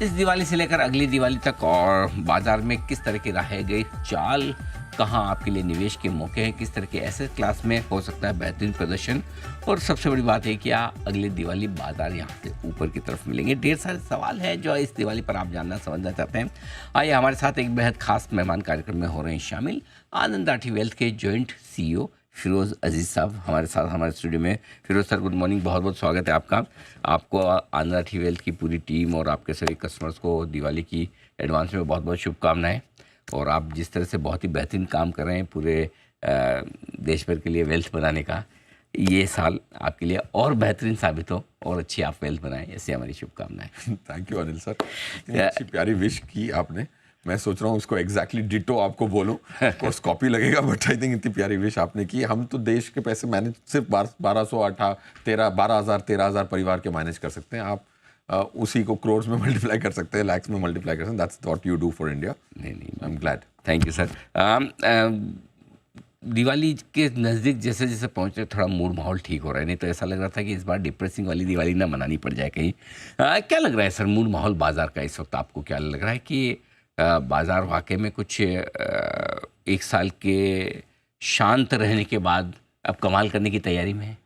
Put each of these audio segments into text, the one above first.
इस दिवाली से लेकर अगली दिवाली तक और बाजार में किस तरह की राहें गई चाल, कहाँ आपके लिए निवेश के मौके हैं, किस तरह के एसेट क्लास में हो सकता है बेहतरीन प्रदर्शन, और सबसे बड़ी बात है क्या अगली दिवाली बाजार यहाँ से ऊपर की तरफ मिलेंगे। ढेर सारे सवाल हैं जो इस दिवाली पर आप जानना समझना चाहते हैं। आइए हमारे साथ एक बेहद खास मेहमान कार्यक्रम में हो रहे हैं शामिल। आनंद राठी वेल्थ के जॉइंट CEO फिरोज़ अजीज़ साहब हमारे साथ हमारे स्टूडियो में। फिरोज़ सर, गुड मॉर्निंग, बहुत बहुत स्वागत है आपका। आपको आनंद राठी वेल्थ की पूरी टीम और आपके सभी कस्टमर्स को दिवाली की एडवांस में बहुत बहुत शुभकामनाएं। और आप जिस तरह से बहुत ही बेहतरीन काम कर रहे हैं पूरे देश भर के लिए वेल्थ बनाने का, ये साल आपके लिए और बेहतरीन साबित हो और अच्छी आप वेल्थ बनाएं, ऐसी हमारी शुभकामनाएं। थैंक यू अनिल सर, इतनी अच्छी प्यारी विश की आपने। मैं सोच रहा हूँ उसको एग्जैक्टली डिटो आपको बोलूँ, कोर्स कॉपी लगेगा, बट आई थिंक इतनी प्यारी विश आपने की। हम तो देश के पैसे मैनेज सिर्फ 12,000 परिवार के मैनेज कर सकते हैं। आप उसी को क्रोर्स में मल्टीप्लाई कर सकते हैं, लैक्स में मल्टीप्लाई कर सकते हैं। That's what you do for India. नहीं, I am glad. Thank you sir. Diwali के नज़दीक जैसे जैसे पहुँचे थोड़ा मूड माहौल ठीक हो रहा है, नहीं तो ऐसा लग रहा था कि इस बार डिप्रेसिंग वाली दिवाली ना मनानी पड़ जाए कहीं। क्या लग रहा है सर मूड माहौल बाज़ार का इस वक्त? आपको क्या लग रहा है कि बाज़ार वाकई में कुछ एक साल के शांत रहने के बाद अब कमाल करने की तैयारी में है?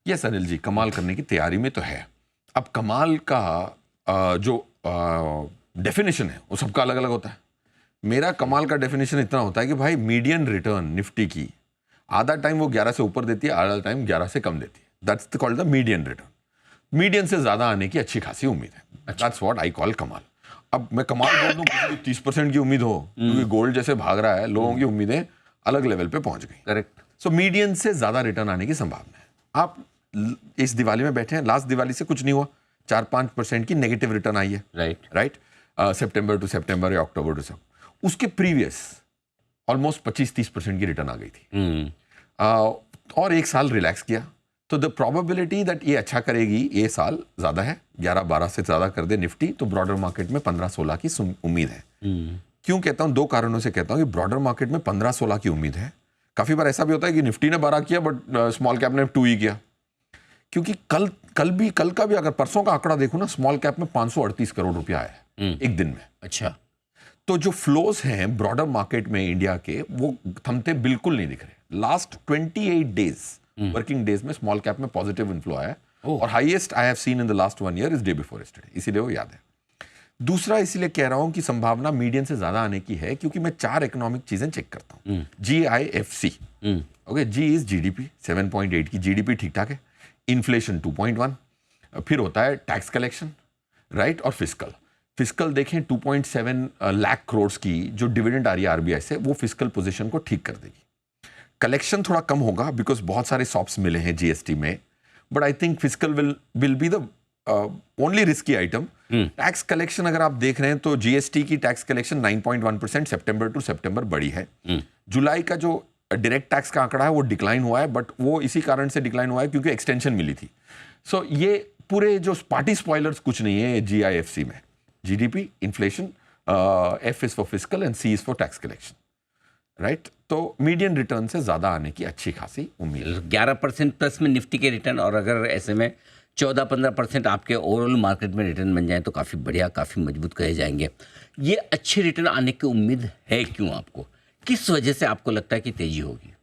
यस अनिल जी, कमाल करने की तैयारी में तो है। अब कमाल का जो डेफिनेशन है वो सबका अलग अलग होता है। मेरा कमाल का डेफिनेशन इतना होता है कि भाई मीडियन रिटर्न निफ्टी की आधा टाइम वो 11 से ऊपर देती है, आधा टाइम 11 से कम देती है। That's called the median return. Median से ज़्यादा आने की अच्छी खासी उम्मीद है। दैट्स व्हाट आई कॉल कमाल। अब मैं कमाल बोल दूं किसी को 30% की उम्मीद हो, क्योंकि गोल्ड जैसे भाग रहा है, लोगों की उम्मीदें अलग लेवल पे पहुंच गई। करेक्ट। सो मीडियन से ज़्यादा रिटर्न आने की संभावना है। आप इस दिवाली में बैठे हैं, लास्ट दिवाली से कुछ नहीं हुआ, 4-5% की नेगेटिव रिटर्न आई है। राइट सितंबर टू सितंबर या अक्टूबर टू सितंबर। उसके प्रीवियस ऑलमोस्ट 25-30% की रिटर्न आ गई थी। और एक साल रिलैक्स किया तो द प्रोबेबिलिटी दैट ये अच्छा करेगी ये साल ज़्यादा है। 11-12 से ज़्यादा कर दे निफ्टी तो ब्रॉडर मार्केट में 15-16 की उम्मीद है। क्यों कहता हूँ? दो कारणों से कहता हूँ कि ब्रॉडर मार्केट में 15-16 की उम्मीद है। काफ़ी बार ऐसा भी होता है कि निफ्टी ने 12 किया बट स्मॉल कैप ने 2 ही किया। क्योंकि कल का भी अगर परसों का आंकड़ा देखो ना, स्मॉल कैप में 538 करोड़ रुपया आया है एक दिन में। अच्छा, तो जो फ्लोज हैं ब्रॉडर मार्केट में इंडिया के, वो थमते बिल्कुल नहीं दिख रहे। लास्ट 28 डेज वर्किंग डेज में स्मॉल कैप में पॉजिटिव इनफ्लो आया है। और highest I have seen in the last 1 year is day before yesterday, इसीलिए वो याद है। दूसरा इसलिए कह रहा हूं कि संभावना मीडियन से ज्यादा आने की है क्योंकि मैं 4 इकोनॉमिक चीजें चेक करता हूं। GIFC, okay, G is GDP 7.8 की GDP ठीक ठाक है। इन्फ्लेशन 2.1, फिर होता है टैक्स कलेक्शन, राइट, और फिस्कल देखें 2.7 लाख करोड़ की जो डिविडेंड आ रही है RBI से, वो फिस्कल पोजीशन को ठीक कर देगी। कलेक्शन थोड़ा कम होगा बिकॉज बहुत सारे सॉप्स मिले हैं GST में, but I think fiscal will be the only risky item. Tax collection अगर आप देख रहे हैं तो GST की टैक्स कलेक्शन 9.1% सितंबर टू सितंबर बढ़ी है। जुलाई का जो डायरेक्ट टैक्स का आंकड़ा है वो डिक्लाइन हुआ है, बट वो इसी कारण से डिक्लाइन हुआ है क्योंकि एक्सटेंशन मिली थी। सो ये पूरे जो पार्टी स्पॉयलर्स कुछ नहीं है GIFC में। GDP, inflation, F is for fiscal and C is for tax collection, right. तो मीडियन रिटर्न से ज्यादा आने की अच्छी खासी उम्मीद है। 11% प्लस में निफ्टी के रिटर्न, और अगर ऐसे में 14-15% आपके ओवरऑल मार्केट में रिटर्न बन जाए तो काफ़ी बढ़िया, काफ़ी मजबूत कहे जाएंगे। ये अच्छे रिटर्न आने की उम्मीद है क्यों आपको? किस वजह से आपको लगता है कि तेजी होगी?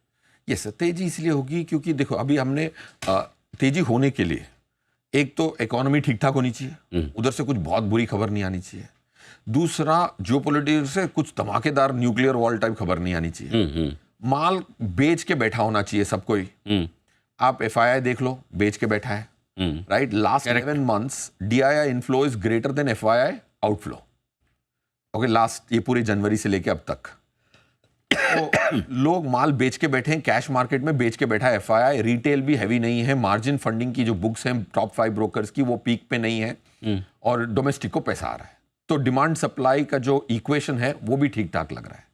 यस, तेजी इसलिए होगी क्योंकि देखो अभी हमने तेजी होने के लिए एक तो इकोनॉमी ठीक ठाक होनी चाहिए, उधर से कुछ बहुत बुरी खबर नहीं आनी चाहिए। दूसरा, जियोपॉलिटिक्स से कुछ धमाकेदार न्यूक्लियर वॉर टाइप खबर नहीं आनी चाहिए। माल बेच के बैठा होना चाहिए सब कोई। आप FII देख लो, बेच के बैठा है, right. Last 11 months DII inflow is greater than FII outflow. Okay, last ये पूरे जनवरी से लेके अब तक तो लोग माल बेच के बैठे हैं, कैश मार्केट में बेच के बैठा है FII। रिटेल भी हैवी नहीं है, मार्जिन फंडिंग की जो बुक्स हैं टॉप 5 ब्रोकर्स की वो पीक पे नहीं है, और डोमेस्टिक को पैसा आ रहा है। तो डिमांड सप्लाई का जो इक्वेशन है वो भी ठीक ठाक लग रहा है।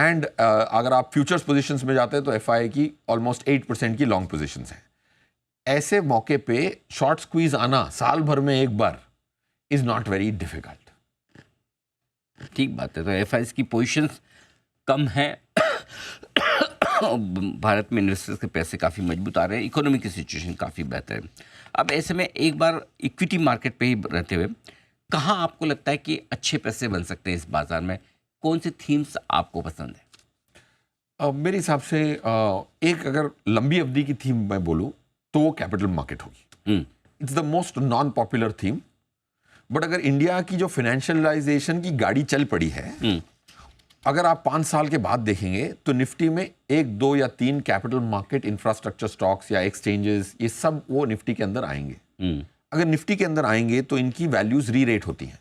एंड अगर आप फ्यूचर्स पोजीशंस में जाते हैं तो FII की ऑलमोस्ट 8% की लॉन्ग पोजीशंस हैं। ऐसे मौके पे शॉर्ट स्क्वीज आना साल भर में एक bar is not very difficult. ठीक बात है। तो FIIs की पोजीशंस कम है, भारत में इन्वेस्टर्स के पैसे काफ़ी मजबूत आ रहे हैं, इकोनॉमी की सिचुएशन काफ़ी बेहतर है। अब ऐसे में एक बार इक्विटी मार्केट पे ही रहते हुए कहाँ आपको लगता है कि अच्छे पैसे बन सकते हैं इस बाजार में? कौन सी थीम्स आपको पसंद है? मेरे हिसाब से एक अगर लंबी अवधि की थीम मैं बोलूं तो वो कैपिटल मार्केट होगी। It's the most non popular theme, but अगर इंडिया की जो फाइनेंशियलाइजेशन की गाड़ी चल पड़ी है, अगर आप 5 साल के बाद देखेंगे तो निफ्टी में 1, 2 या 3 कैपिटल मार्केट इंफ्रास्ट्रक्चर स्टॉक्स या एक्सचेंजेस, ये सब वो निफ्टी के अंदर आएंगे। अगर निफ्टी के अंदर आएंगे तो इनकी वैल्यूज री रेट होती हैं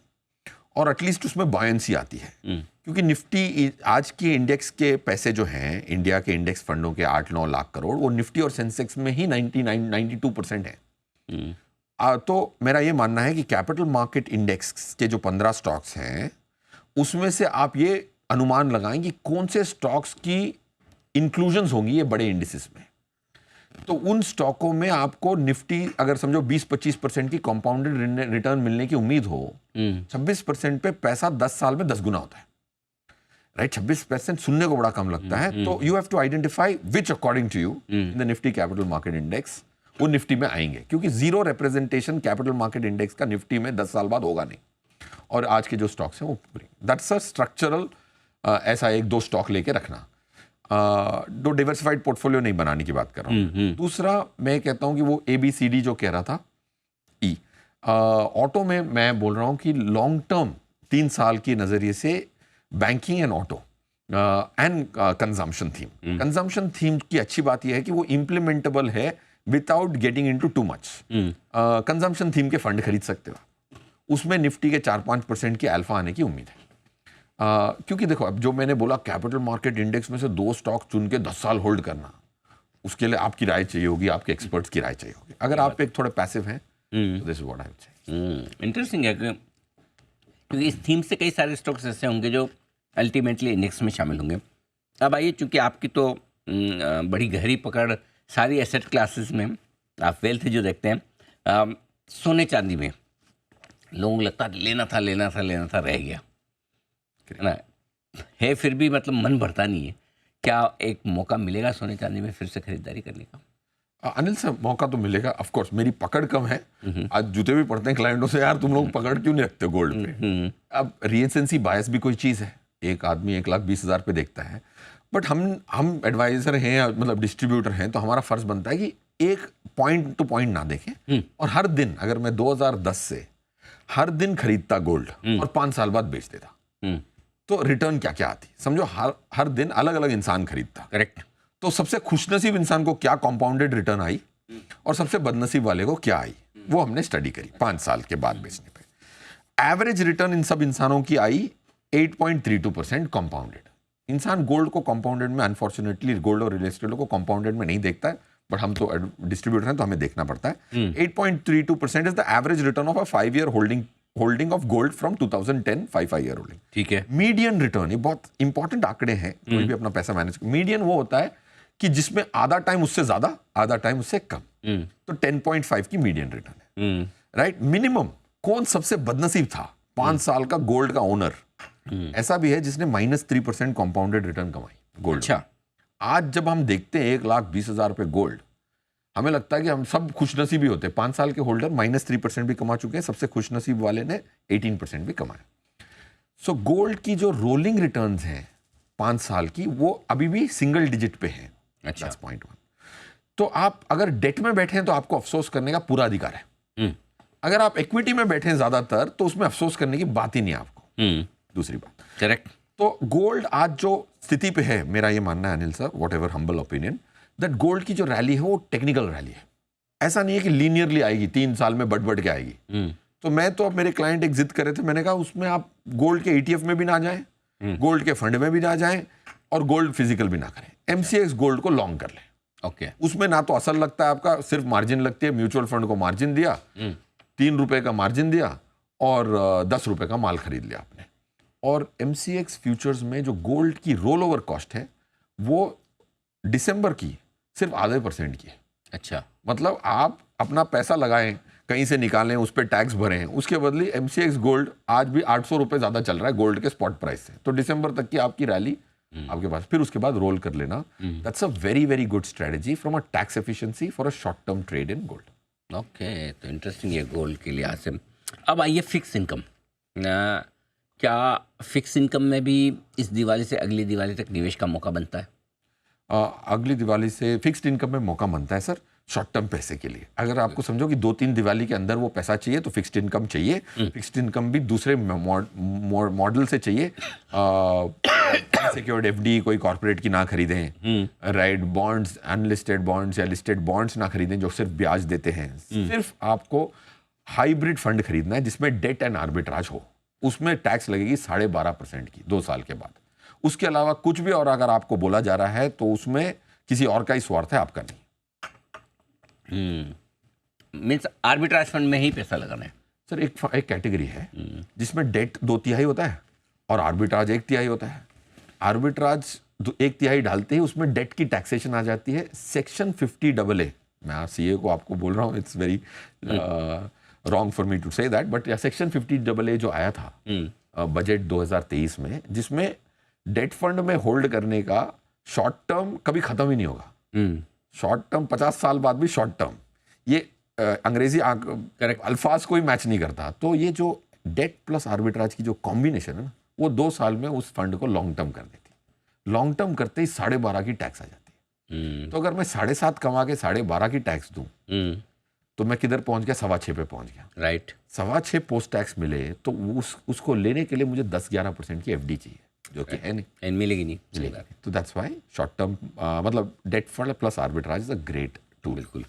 और एटलीस्ट उसमें बॉयंसी आती है, क्योंकि निफ्टी आज के इंडेक्स के पैसे जो हैं, इंडिया के इंडेक्स फंडों के 8-9 लाख करोड़, वो निफ्टी और सेंसेक्स में ही 92% है। तो मेरा ये मानना है कि कैपिटल मार्केट इंडेक्स के जो 15 स्टॉक्स हैं उसमें से आप ये अनुमान लगाएं कि कौन से स्टॉक्स की इंक्लूजन्स होंगी ये बड़े इंडिसेस में। तो उन स्टॉकों में आपको निफ्टी अगर समझो 20-25% की कंपाउंडेड रिटर्न मिलने की उम्मीद हो, 26% पे पैसा 10 साल में 10 गुना होता है, राइट? 26% सुनने को बड़ा कम लगता है। तो you have to identify which according to you in the Nifty capital market index वो निफ्टी में आएंगे, क्योंकि zero representation capital market index का निफ्टी में 10 साल बाद होगा नहीं। और आज के जो स्टॉक्स हैं वो पूरी, दैट्स अ स्ट्रक्चरल, ऐसा 1-2 स्टॉक लेके रखना, दो डिवर्सिफाइड पोर्टफोलियो नहीं बनाने की बात कर रहा हूँ। दूसरा मैं कहता हूँ कि वो ABCD जो कह रहा था, ई ऑटो में मैं बोल रहा हूँ कि लॉन्ग टर्म 3 साल के नज़रिए से banking and auto and consumption theme, consumption theme की अच्छी बात यह है कि वो इम्प्लीमेंटेबल है without getting into too much. Consumption theme के फंड खरीद सकते हो, उसमें निफ्टी के 4-5% की अल्फा आने की उम्मीद है। क्योंकि देखो, अब जो मैंने बोला कैपिटल मार्केट इंडेक्स में से 2 स्टॉक चुन के 10 साल होल्ड करना, उसके लिए आपकी राय चाहिए होगी, आपके एक्सपर्ट्स की राय चाहिए होगी। अगर आप एक थोड़े पैसिव हैं तो this is what I would say. Interesting है क्योंकि इस थीम से कई सारे स्टॉक्स ऐसे होंगे जो अल्टीमेटली इंडेक्स में शामिल होंगे। अब आइए, चूंकि आपकी तो बड़ी गहरी पकड़ सारी एसेट क्लासेस में, आप वेल्थ जो देखते हैं, सोने चांदी में लोगों को लगता है लेना था रह गया ना है, फिर भी मतलब मन भरता नहीं है। क्या एक मौका मिलेगा सोने चांदी में फिर से खरीदारी करने का? अनिल साहब, मौका तो मिलेगा, ऑफ कोर्स। मेरी पकड़ कम है। आज जूते भी पड़ते हैं क्लाइंटों से, यार तुम लोग पकड़ क्यों नहीं रखते गोल्ड पे? अब रीसेंसी बायस भी कोई चीज़ है। एक आदमी 1,20,000 पे देखता है, बट हम एडवाइजर हैं, मतलब डिस्ट्रीब्यूटर हैं, तो हमारा फर्ज बनता है कि एक पॉइंट टू पॉइंट ना देखें। और हर दिन, अगर मैं 2010 से हर दिन खरीदता गोल्ड और 5 साल बाद बेच देता, तो रिटर्न क्या क्या आती? समझो हर दिन अलग अलग इंसान खरीदता, करेक्ट? तो सबसे खुशनसीब इंसान को क्या कंपाउंडेड रिटर्न आई और सबसे बदनसीब वाले को क्या आई, वो हमने स्टडी करी 5 साल के बाद बेचने पे। एवरेज रिटर्न इन सब इंसानों की आई 8.32% कंपाउंडेड। इंसान गोल्ड को कंपाउंडेड में, अनफॉर्चुनेटली गोल्ड और रियल एस्टेट को कंपाउंडेड में नहीं देखता है, बट हम तो डिस्ट्रीब्यूटर हैं तो हमें देखना पड़ता है। 8.32% is the average return of a 5-year holding of gold from 2010, 5 year holding. ठीक है। मीडियन रिटर्न, ये बहुत इंपॉर्टेंट आंकड़े हैं, कोई भी अपना पैसा मैनेज। मीडियन वो होता है कि जिसमें आधा टाइम उससे ज्यादा, आधा टाइम उससे कम। तो 10.5 की मीडियन रिटर्न है, राइट? मिनिमम कौन सबसे बदनसीब था? 5 साल का गोल्ड का ओनर ऐसा भी है जिसने -3% कंपाउंडेड रिटर्न कमाई गोल्ड। अच्छा, आज जब हम देखते हैं 1,20,000 पे गोल्ड, हमें लगता है कि हम सब खुशनसीबी होते हैं। 5 साल के होल्डर -3% भी कमा चुके हैं, सबसे खुशनसीब वाले ने 18% भी कमाया। सो गोल्ड की जो रोलिंग रिटर्न्स हैं 5 साल की, वो अभी भी सिंगल डिजिट पे हैं। अच्छा, दैट्स पॉइंट 1। तो आप अगर डेट में बैठे हैं तो आपको अफसोस करने का पूरा अधिकार है। अगर आप इक्विटी में बैठे हैं ज्यादातर, तो उसमें अफसोस करने की बात ही नहीं है आपको। दूसरी बात, करेक्ट। तो गोल्ड आज जो स्थिति पे है, मेरा ये मानना है Anil sir, what ever humble opinion, that gold की जो रैली है वो टेक्निकल रैली है। ऐसा नहीं है कि लीनियरली आएगी, 3 साल में बढ़ के आएगी। तो मैं तो, अब मेरे क्लाइंट एक जिद कर रहे थे, मैंने कहा उसमें आप गोल्ड के ETF में भी ना जाएं, गोल्ड के फंड में भी ना जाएं, और गोल्ड फिजिकल भी ना करें। MCX गोल्ड को लॉन्ग कर लें। ओके। उसमें ना तो असल लगता है आपका, सिर्फ मार्जिन लगती है। म्यूचुअल फंड को मार्जिन दिया, 3 रुपए का मार्जिन दिया और 10 रुपए का माल खरीद लिया आपने। और MCX फ्यूचर्स में जो गोल्ड की रोल ओवर कॉस्ट है वो दिसंबर की सिर्फ आधे % की है। अच्छा, मतलब आप अपना पैसा लगाएं, कहीं से निकालें, उस पर टैक्स भरें, उसके बदले MCX गोल्ड आज भी 800 रुपए ज्यादा चल रहा है गोल्ड के स्पॉट प्राइस से। तो दिसंबर तक की आपकी रैली आपके पास, फिर उसके बाद रोल कर लेना। That's a very very good strategy from a tax efficiency for a short term trade in gold. Okay, तो इंटरेस्टिंग है गोल्ड के लिहाज से। अब आइए फिक्स इनकम। क्या फिक्स इनकम में भी इस दिवाली से अगली दिवाली तक निवेश का मौका बनता है? अगली दिवाली से फिक्स्ड इनकम में मौका बनता है सर, शॉर्ट टर्म पैसे के लिए। अगर आपको समझो कि 2-3 दिवाली के अंदर वो पैसा चाहिए तो फिक्स्ड इनकम चाहिए। फिक्स्ड इनकम भी दूसरे मॉडल से चाहिए। सिक्योर्ड एफडी कोई कॉर्पोरेट की ना खरीदें, राइट, बॉन्ड्स, अनलिस्टेड बॉन्ड्स या लिस्टेड बॉन्ड्स ना खरीदें जो सिर्फ ब्याज देते हैं। सिर्फ आपको हाइब्रिड फंड खरीदना है जिसमें डेट एंड आर्बिट्राज हो। उसमें टैक्स लगेगी 12.5% की 2 साल के बाद। उसके अलावा कुछ भी और अगर आपको बोला जा रहा है तो उसमें किसी और का ही स्वार्थ है, आपका नहीं। मीन्स आर्बिट्राज फंड में ही पैसा लगाना है? सर एक कैटेगरी है जिसमें डेट 2/3 होता है और आर्बिट्राज 1/3 होता है। आर्बिट्राज 1/3 डालते ही उसमें डेट की टैक्सेशन आ जाती है। सेक्शन 50AA, मैं सीए को आपको बोल रहा हूँ, it's very wrong for me to say that, but section 50AA जो आया था बजट 2023 में, जिसमें डेट फंड में होल्ड करने का शॉर्ट टर्म कभी खत्म ही नहीं होगा। शॉर्ट टर्म 50 साल बाद भी शॉर्ट टर्म, ये अंग्रेजी करेक्ट अल्फाज कोई मैच नहीं करता। तो ये जो डेट प्लस आर्बिट्राज की जो कॉम्बिनेशन है ना, वो 2 साल में उस फंड को लॉन्ग टर्म कर देती। लॉन्ग टर्म करते ही 12.5 की टैक्स आ जाती है। तो अगर मैं 7.5 कमा के 12.5 की टैक्स दूं तो मैं किधर पहुंच गया? 6.25 पे पहुंच गया। राइट। 6.25 पोस्ट टैक्स मिले तो उसको लेने के लिए मुझे 10-11% की एफडी चाहिए, जो कि है नहीं, मिलेगी नहीं। तो दैट्स व्हाई शॉर्ट टर्म मतलब debt fund plus arbitrage is a great tool. बिल्कुल।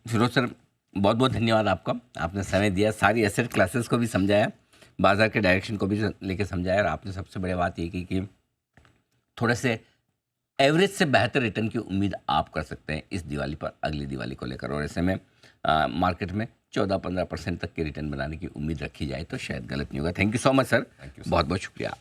फिरोज सर, बहुत बहुत धन्यवाद आपका। आपने समय दिया, सारी एसेट क्लासेस को भी समझाया, बाजार के डायरेक्शन को भी लेके समझाया, और आपने सबसे बड़ी बात ये की कि थोड़े से एवरेज से बेहतर रिटर्न की उम्मीद आप कर सकते हैं इस दिवाली पर, अगली दिवाली को लेकर। और ऐसे में मार्केट में 14-15% तक के रिटर्न बनाने की उम्मीद रखी जाए तो शायद गलत नहीं होगा। Thank you so much sir, बहुत बहुत शुक्रिया।